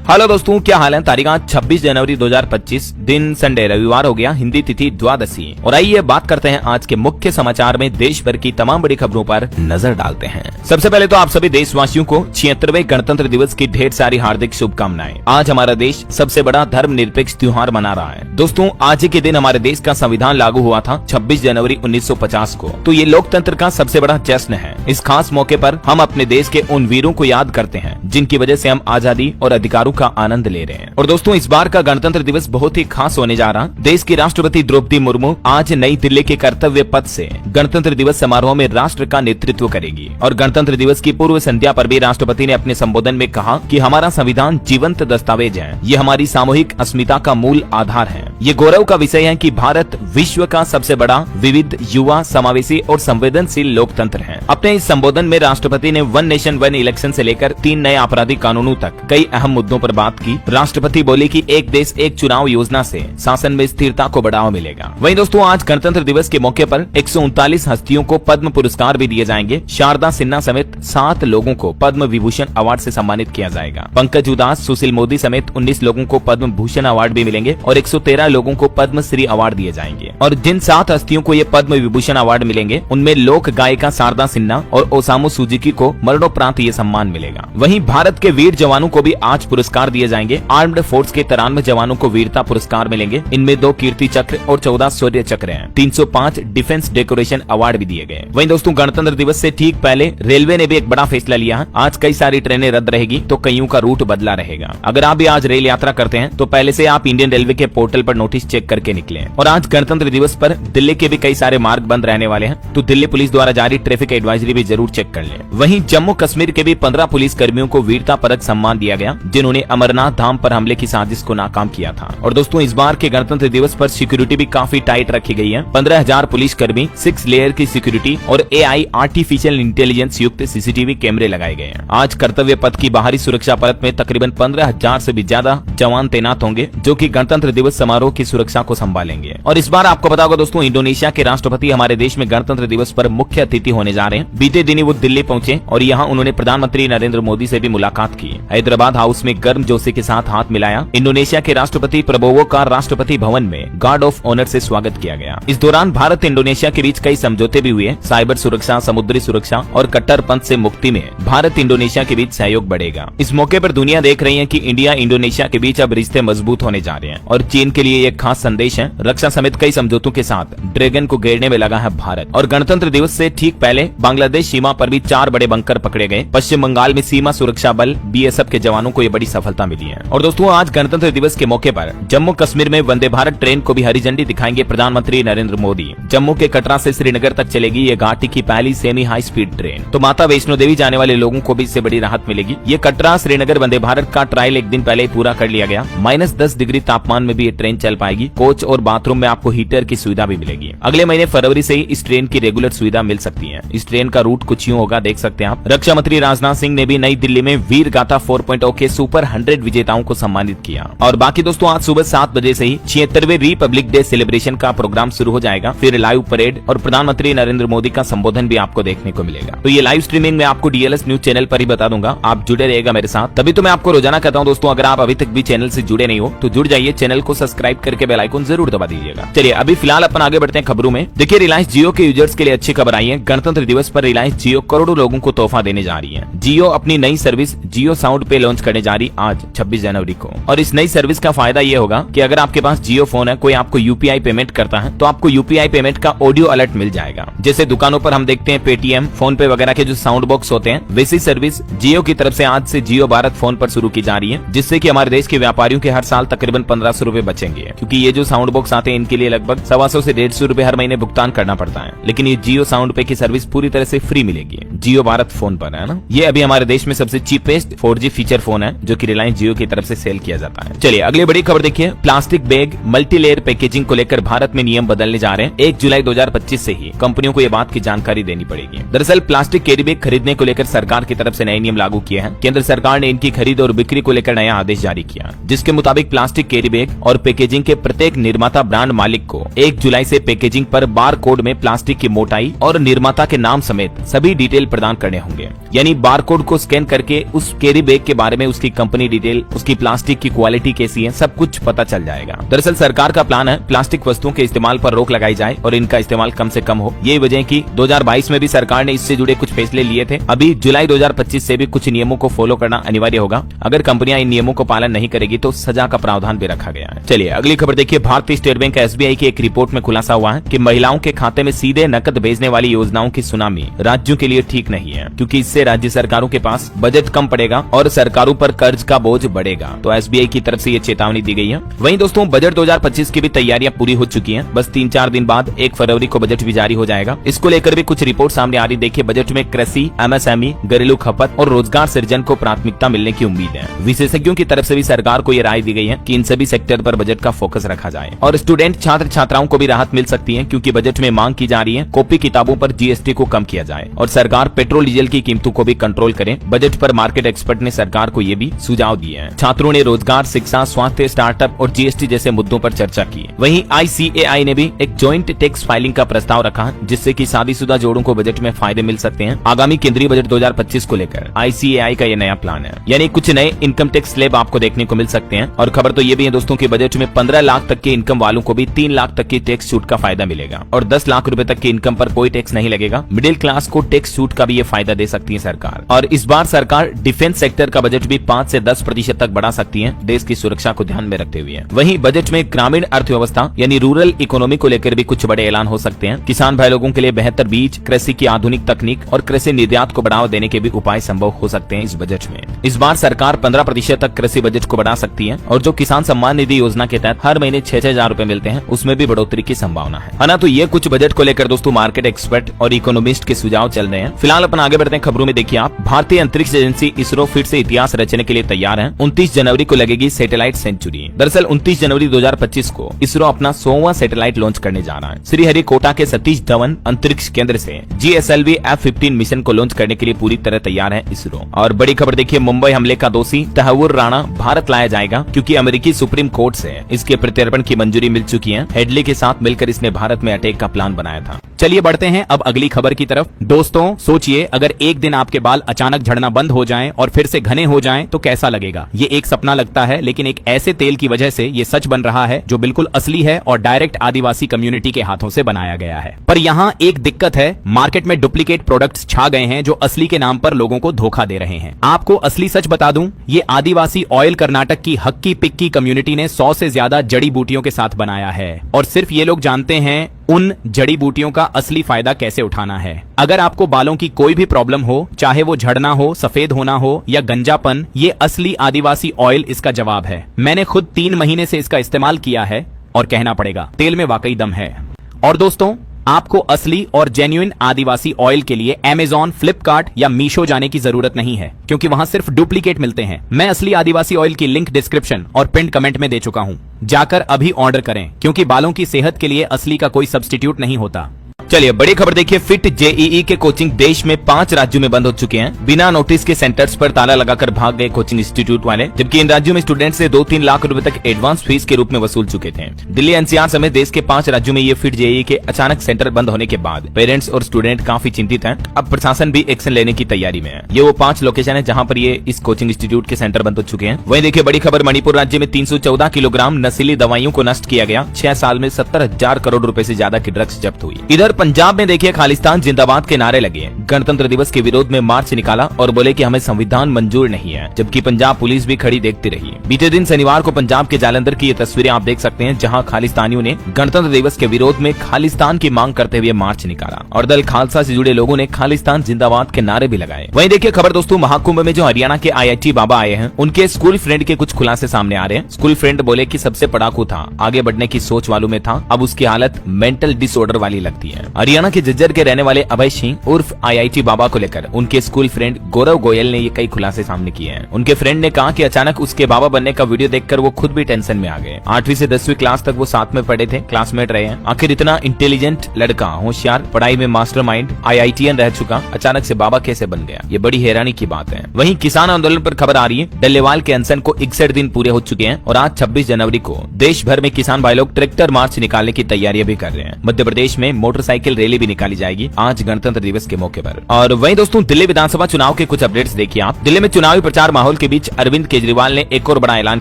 Hello दोस्तों, क्या हाल है। तारीख आज 26 जनवरी 2025, दिन संडे रविवार हो गया, हिंदी तिथि द्वादशी। और आइए बात करते हैं आज के मुख्य समाचार में देश भर की तमाम बड़ी खबरों पर नजर डालते हैं। सबसे पहले तो आप सभी देशवासियों को 76वें गणतंत्र दिवस की ढेर सारी हार्दिक शुभकामनाएं। आज हमारा देश सबसे बड़ा धर्मनिरपेक्ष त्योहार मना रहा है। दोस्तों, आज ही के दिन हमारे देश का संविधान लागू हुआ था 26 जनवरी 1950 को। तो ये लोकतंत्र का सबसे बड़ा जश्न है। इस खास मौके पर हम अपने देश के उन वीरों को याद करते हैं जिनकी वजह से हम आजादी और अधिकारों का आनंद ले रहे हैं। और दोस्तों, इस बार का गणतंत्र दिवस बहुत ही खास होने जा रहा। देश की राष्ट्रपति द्रौपदी मुर्मू आज नई दिल्ली के कर्तव्य पथ से गणतंत्र दिवस समारोह में राष्ट्र का नेतृत्व करेगी। और गणतंत्र दिवस की पूर्व संध्या पर भी राष्ट्रपति ने अपने संबोधन में कहा कि हमारा संविधान जीवंत दस्तावेज है। ये हमारी सामूहिक अस्मिता का मूल आधार है। ये गौरव का विषय है कि भारत विश्व का सबसे बड़ा विविध, युवा, समावेशी और संवेदनशील लोकतंत्र है। अपने इस संबोधन में राष्ट्रपति ने वन नेशन वन इलेक्शन से लेकर 3 नए आपराधिक कानूनों तक कई अहम मुद्दों पर बात की। राष्ट्रपति बोले कि एक देश एक चुनाव योजना से शासन में स्थिरता को बढ़ावा मिलेगा। वहीं दोस्तों, आज गणतंत्र दिवस के मौके पर 139 हस्तियों को पद्म पुरस्कार भी दिए जाएंगे। शारदा सिन्हा समेत 7 लोगों को पद्म विभूषण अवार्ड से सम्मानित किया जाएगा। पंकज उदास, सुशील मोदी समेत 19 लोगों को पद्म भूषण अवार्ड भी मिलेंगे और 113 लोगों को पद्म श्री अवार्ड दिए जाएंगे। और जिन 7 हस्तियों को ये पद्म विभूषण अवार्ड मिलेंगे उनमें लोक गायिका शारदा सिन्हा और ओसामू सुजुकी को मरणोपरांत ये सम्मान मिलेगा। वहीं भारत के वीर जवानों को भी आज पुरस्कार दिए जाएंगे। आर्म्ड फोर्स के 93 जवानों को वीरता पुरस्कार मिलेंगे। इनमें 2 कीर्ति चक्र और 14 शौर्य चक्र हैं। 305 डिफेंस डेकोरेशन अवार्ड भी दिए गए। वहीं दोस्तों, गणतंत्र दिवस से ठीक पहले रेलवे ने भी एक बड़ा फैसला लिया है। आज कई सारी ट्रेनें रद्द रहेगी तो कईयों का रूट बदला रहेगा। अगर आप भी आज रेल यात्रा करते हैं तो पहले से आप इंडियन रेलवे के पोर्टल पर नोटिस चेक करके निकलें। और आज गणतंत्र दिवस पर दिल्ली के भी कई सारे मार्ग बंद रहने वाले हैं, तो दिल्ली पुलिस द्वारा जारी ट्रैफिक एडवाइजरी भी जरूर चेक कर लें। वहीं जम्मू कश्मीर के भी 15 पुलिस कर्मियों को वीरता परक सम्मान दिया गया, जिन्होंने अमरनाथ धाम पर हमले की साजिश को नाकाम किया था। और दोस्तों, इस बार के गणतंत्र दिवस पर सिक्योरिटी भी काफी टाइट रखी गई है। 15,000 पुलिस कर्मी, 6 लेयर की सिक्योरिटी और AI आर्टिफिशियल इंटेलिजेंस युक्त CCTV कैमरे लगाए गए हैं। आज कर्तव्य पथ की बाहरी सुरक्षा परत में तकरीबन 15,000 से भी ज्यादा जवान तैनात होंगे, जो कि गणतंत्र दिवस समारोह की सुरक्षा को संभालेंगे। और इस बार आपको पता होगा दोस्तों, इंडोनेशिया के राष्ट्रपति हमारे देश में गणतंत्र दिवस पर मुख्य अतिथि होने जा रहे हैं। बीते दिन वो दिल्ली पहुंचे और यहाँ उन्होंने प्रधानमंत्री नरेंद्र मोदी से भी मुलाकात की। हैदराबाद हाउस में गर्मजोशी के साथ हाथ मिलाया। इंडोनेशिया के राष्ट्रपति प्रबोवो का राष्ट्रपति भवन में गार्ड ऑफ ऑनर से स्वागत किया गया। इस दौरान भारत इंडोनेशिया के बीच कई समझौते भी हुए। साइबर सुरक्षा, समुद्री सुरक्षा और कट्टरपंथ से मुक्ति में भारत इंडोनेशिया के बीच सहयोग बढ़ेगा। इस मौके पर दुनिया देख रही है कि इंडिया इंडोनेशिया के बीच अब रिश्ते मजबूत होने जा रहे हैं और चीन के लिए एक खास संदेश है। रक्षा समेत कई समझौतों के साथ ड्रैगन को घेरने में लगा है भारत। और गणतंत्र दिवस से ठीक पहले बांग्लादेश सीमा पर भी 4 बड़े बंकर पकड़े गए। पश्चिम बंगाल में सीमा सुरक्षा बल BSF के जवानों को ये बड़ी सफलता मिली है। और दोस्तों, आज गणतंत्र दिवस के मौके पर जम्मू कश्मीर में वंदे भारत ट्रेन को भी हरी झंडी दिखाएंगे प्रधानमंत्री नरेंद्र मोदी। जम्मू के कटरा से श्रीनगर तक चलेगी ये घाटी की पहली सेमी हाई स्पीड ट्रेन। तो माता वैष्णो देवी जाने वाले लोगों को भी इससे बड़ी राहत मिलेगी। ये कटरा श्रीनगर वंदे भारत का ट्रायल एक दिन पहले ही पूरा कर लिया गया। -10 डिग्री तापमान में भी ये ट्रेन चल पाएगी। कोच और बाथरूम में आपको हीटर की सुविधा भी मिलेगी। अगले महीने फरवरी से ही इस ट्रेन की रेगुलर सुविधा मिल सकती है। इस ट्रेन का रूट कुछ यूं होगा, देख सकते हैं आप। रक्षा मंत्री राजनाथ सिंह ने भी नई दिल्ली में वीर गाथा 4.0 के सुपर 100 विजेताओं को सम्मानित किया। और बाकी दोस्तों, आज सुबह 7 बजे से ही 76वें रिपब्लिक डे सेलिब्रेशन का प्रोग्राम शुरू हो जाएगा। फिर लाइव परेड और प्रधानमंत्री नरेंद्र मोदी का संबोधन भी आपको देखने को मिलेगा। तो ये लाइव स्ट्रीमिंग में आपको DLS न्यूज चैनल पर ही बता दूंगा। आप जुड़े रहेगा मेरे साथ। तभी तो मैं आपको रोजाना कहता हूँ दोस्तों, अगर आप अभी तक भी चैनल से जुड़े नहीं हो तो जुड़ जाइए। चैनल को सब्सक्राइब करके बेल आइकन जरूर दबा दीजिएगा। चलिए अभी फिलहाल अपन आगे बढ़ते हैं खबरों में। देखिए, रिलायंस जियो के यूजर्स के लिए अच्छी खबर आई है। गणतंत्र दिवस पर रिलायंस जियो करोड़ों लोगों को तोहफा देने जा रही है। जियो अपनी नई सर्विस जियो साउंड पे लॉन्च करने जा रही आज 26 जनवरी को। और इस नई सर्विस का फायदा ये होगा कि अगर आपके पास जियो फोन है, कोई आपको UPI पेमेंट करता है तो आपको UPI पेमेंट का ऑडियो अलर्ट मिल जाएगा। जैसे दुकानों पर हम देखते हैं पेटीएम, फोन पे वगैरह के जो साउंड बॉक्स होते हैं, वैसी सर्विस जियो की तरफ से आज से जियो भारत फोन पर शुरू की जा रही है, जिससे कि हमारे देश के व्यापारियों के हर साल तकरीबन 1500 रुपए बचेंगे। क्योंकि ये जो साउंड बॉक्स आते हैं इनके लिए लगभग 125 से 150 रुपए हर महीने भुगतान करना पड़ता है। लेकिन ये जियो साउंड पे की सर्विस पूरी तरह से फ्री मिलेगी जियो भारत फोन पर, है ना। ये अभी हमारे देश में सबसे चीपेस्ट 4G फीचर फोन है जो कि रिलायंस जियो की तरफ से सेल किया जाता है। चलिए अगली बड़ी खबर देखिए। प्लास्टिक बैग मल्टीलेयर पैकेजिंग को लेकर भारत में नियम बदलने जा रहे हैं। 1 जुलाई 2025 से ही कंपनियों को ये बात की जानकारी देनी पड़ेगी। दरअसल प्लास्टिक कैरी बैग खरीदने को लेकर सरकार की तरफ से नए नियम लागू किए हैं। केंद्र सरकार ने इनकी खरीद और बिक्री को लेकर नया आदेश जारी किया, जिसके मुताबिक प्लास्टिक कैरी बैग और पैकेजिंग के प्रत्येक निर्माता ब्रांड मालिक को 1 जुलाई से पैकेजिंग पर बार कोड में प्लास्टिक की मोटाई और निर्माता के नाम समेत सभी डिटेल प्रदान करने होंगे। यानी बार कोड को स्कैन करके उस कैरी बैग के बारे में उसकी कंपनी डिटेल, उसकी प्लास्टिक की क्वालिटी कैसी है, सब कुछ पता चल जाएगा। दरअसल सरकार का प्लान है प्लास्टिक वस्तुओं के इस्तेमाल पर रोक लगाई जाए और इनका इस्तेमाल कम से कम हो। यही वजह की 2022 में भी सरकार ने इससे जुड़े कुछ फैसले लिए थे। अभी जुलाई 2025 से भी कुछ नियमों को फॉलो करना अनिवार्य होगा। अगर कंपनियां इन नियमों को पालन नहीं करेगी तो सजा का प्रावधान भी रखा गया है। चलिए अगली खबर देखिए। भारतीय स्टेट बैंक SBI की एक रिपोर्ट में खुलासा हुआ है कि महिलाओं के खाते में सीधे नकद भेजने वाली योजनाओं की सुनामी राज्यों के लिए ठीक नहीं है, क्योंकि इससे राज्य सरकारों के पास बजट कम पड़ेगा और सरकारों पर कर्ज का बोझ बढ़ेगा। तो SBI की तरफ से ये चेतावनी दी गई है। वहीं दोस्तों बजट 2025 की भी तैयारियां पूरी हो चुकी हैं। बस 3-4 दिन बाद 1 फरवरी को बजट भी जारी हो जाएगा। इसको लेकर भी कुछ रिपोर्ट सामने आ रही। देखिए बजट में कृषि, MSME, घरेलू खपत और रोजगार सृजन को प्राथमिकता मिलने की उम्मीद है। विशेषज्ञों की तरफ से भी सरकार को ये राय दी गई है कि इन सभी सेक्टर पर बजट का फोकस रखा जाए। और स्टूडेंट छात्र छात्राओं को भी राहत मिल सकती है, क्योंकि बजट में मांग की जा रही है कॉपी किताबों पर GST को कम किया जाए और सरकार पेट्रोल डीजल की कीमतों को भी कंट्रोल करे। बजट पर मार्केट एक्सपर्ट ने सरकार को ये भी सुझाव दिए हैं। छात्रों ने रोजगार, शिक्षा, स्वास्थ्य, स्टार्टअप और GST जैसे मुद्दों पर चर्चा की। वहीं ICAI ने भी एक जॉइंट टैक्स फाइलिंग का प्रस्ताव रखा, जिससे कि शादीशुदा जोड़ों को बजट में फायदे मिल सकते हैं। आगामी केंद्रीय बजट 2025 को लेकर ICAI का ये नया प्लान है, यानी कुछ नए इनकम टैक्स स्लैब आपको देखने को मिल सकते हैं। और खबर तो ये भी है दोस्तों कि बजट में 15 लाख तक के इनकम वालों को भी 3 लाख तक की टैक्स छूट का फायदा मिलेगा और 10 लाख रुपए तक की इनकम पर कोई टैक्स नहीं लगेगा। मिडिल क्लास को टैक्स छूट का भी ये फायदा दे सकती है सरकार। और इस बार सरकार डिफेंस सेक्टर का बजट भी 5 से 10% तक बढ़ा सकती है, देश की सुरक्षा को ध्यान में रखते हुए। वहीं बजट में ग्रामीण अर्थव्यवस्था यानी रूरल इकोनॉमी को लेकर भी कुछ बड़े ऐलान हो सकते हैं। किसान भाई लोगों के लिए बेहतर बीज, कृषि की आधुनिक तकनीक और कृषि निर्यात को बढ़ावा देने के भी उपाय संभव हो सकते हैं इस बजट में। इस बार सरकार 15% तक कृषि बजट को बढ़ा सकती है और जो किसान सम्मान निधि योजना के तहत हर महीने 6-6 हजार रुपए मिलते हैं, उसमें भी बढ़ोतरी की संभावना है ना। तो ये कुछ बजट को लेकर दोस्तों मार्केट एक्सपर्ट और इकोनॉमिस्ट के सुझाव चल रहे हैं। फिलहाल अपन आगे बढ़ते हैं खबरों में। देखिए आप, भारतीय अंतरिक्ष एजेंसी इसरो फिर से इतिहास रचने के लिए तैयार है। 29 जनवरी को लगेगी सैटेलाइट सेंचुरी। दरअसल 29 जनवरी 2025 को इसरो अपना 100वां सैटेलाइट लॉन्च करने जा रहा है। श्रीहरिकोटा के सतीश धवन अंतरिक्ष केंद्र से GSLV F-15 मिशन को लॉन्च करने के लिए पूरी तरह तैयार है इसरो। और बड़ी खबर देखिए, मुंबई हमले का दोषी तहव्वुर राणा भारत लाया जाएगा, क्योंकि अमेरिकी सुप्रीम कोर्ट से इसके प्रत्यर्पण की मंजूरी मिल चुकी है। हेडली के साथ मिलकर इसने भारत में अटैक का प्लान बनाया था। चलिए बढ़ते हैं अब अगली खबर की तरफ। दोस्तों सोचिए, अगर एक दिन आपके बाल अचानक झड़ना बंद हो जाएं और फिर से घने हो जाएं तो कैसा लगेगा। ये एक सपना लगता है, लेकिन एक ऐसे तेल की वजह से ये सच बन रहा है जो बिल्कुल असली है और डायरेक्ट आदिवासी कम्युनिटी के हाथों से बनाया गया है। पर यहाँ एक दिक्कत है, मार्केट में डुप्लीकेट प्रोडक्ट्स छा गए हैं जो असली के नाम पर लोगों को धोखा दे रहे हैं। आपको असली सच बता दूं, ये आदिवासी ऑयल कर्नाटक की हक्की पिक्की कम्युनिटी ने 100 से ज्यादा जड़ी बूटियों के साथ बनाया है और सिर्फ ये लोग जानते हैं उन जड़ी बूटियों का असली फायदा कैसे उठाना है। अगर आपको बालों की कोई भी प्रॉब्लम हो, चाहे वो झड़ना हो, सफेद होना हो या गंजापन, ये असली आदिवासी ऑयल इसका जवाब है। मैंने खुद 3 महीने से इसका इस्तेमाल किया है और कहना पड़ेगा तेल में वाकई दम है। और दोस्तों, आपको असली और जेन्युइन आदिवासी ऑयल के लिए Amazon, फ्लिपकार्ट या मीशो जाने की जरूरत नहीं है, क्योंकि वहां सिर्फ डुप्लीकेट मिलते हैं। मैं असली आदिवासी ऑयल की लिंक डिस्क्रिप्शन और पिन कमेंट में दे चुका हूं, जाकर अभी ऑर्डर करें, क्योंकि बालों की सेहत के लिए असली का कोई सब्स्टिट्यूट नहीं होता। चलिए बड़ी खबर देखिए, फिट JEE के कोचिंग देश में 5 राज्यों में बंद हो चुके हैं। बिना नोटिस के सेंटर्स पर ताला लगाकर भाग गए कोचिंग इंस्टीट्यूट वाले, जबकि इन राज्यों में स्टूडेंट से 2-3 लाख रुपए तक एडवांस फीस के रूप में वसूल चुके थे। दिल्ली NCR समेत देश के 5 राज्यों में ये फिट JEE के अचानक सेंटर बंद होने के बाद पेरेंट्स और स्टूडेंट काफी चिंतित हैं। अब प्रशासन भी एक्शन लेने की तैयारी में है। ये वो 5 लोकेशन है जहाँ पर ये इस कोचिंग इंस्टीट्यूट के सेंटर बंद हो चुके हैं। वहीं देखिए बड़ी खबर, मणिपुर राज्य में 314 किलोग्राम नशीली दवाइयों को नष्ट किया गया। 6 साल में 70,000 करोड़ रुपए से ज्यादा की ड्रग्स जब्त हुई। इधर पंजाब में देखिए खालिस्तान जिंदाबाद के नारे लगे। गणतंत्र दिवस के विरोध में मार्च निकाला और बोले कि हमें संविधान मंजूर नहीं है, जबकि पंजाब पुलिस भी खड़ी देखती रही। बीते दिन शनिवार को पंजाब के जालंधर की ये तस्वीरें आप देख सकते हैं, जहां खालिस्तानियों ने गणतंत्र दिवस के विरोध में खालिस्तान की मांग करते हुए मार्च निकाला और दल खालसा से जुड़े लोगों ने खालिस्तान जिंदाबाद के नारे भी लगाए। वहीं देखिए खबर दोस्तों, महाकुंभ में जो हरियाणा के IIT बाबा आए हैं, उनके स्कूल फ्रेंड के कुछ खुलासे सामने आ रहे हैं। स्कूल फ्रेंड बोले कि सबसे पढ़ाकू था, आगे बढ़ने की सोच वालों में था, अब उसकी हालत मेंटल डिसऑर्डर वाली लगती है। हरियाणा के झज्जर के रहने वाले अभय सिंह उर्फ IIT बाबा को लेकर उनके स्कूल फ्रेंड गौरव गोयल ने ये कई खुलासे सामने किए हैं। उनके फ्रेंड ने कहा कि अचानक उसके बाबा बनने का वीडियो देखकर वो खुद भी टेंशन में आ गए। 8वीं से 10वीं क्लास तक वो साथ में पढ़े थे, क्लासमेट रहे हैं। आखिर इतना इंटेलिजेंट लड़का, होशियार, पढ़ाई में मास्टरमाइंड, IITian रह चुका, अचानक से बाबा कैसे बन गया, ये बड़ी हैरानी की बात है। वहीं किसान आंदोलन पर खबर आ रही है। डल्लेवाल के अनशन को 61 दिन पूरे हो चुके हैं और आज 26 जनवरी को देश भर में किसान भाई लोग ट्रैक्टर मार्च निकालने की तैयारियां भी कर रहे हैं। मध्य प्रदेश में मोटरसाइकिल साइकिल रैली भी निकाली जाएगी आज गणतंत्र दिवस के मौके पर। और वहीं दोस्तों दिल्ली विधानसभा चुनाव के कुछ अपडेट्स देखिए आप। दिल्ली में चुनावी प्रचार माहौल के बीच अरविंद केजरीवाल ने एक और बड़ा ऐलान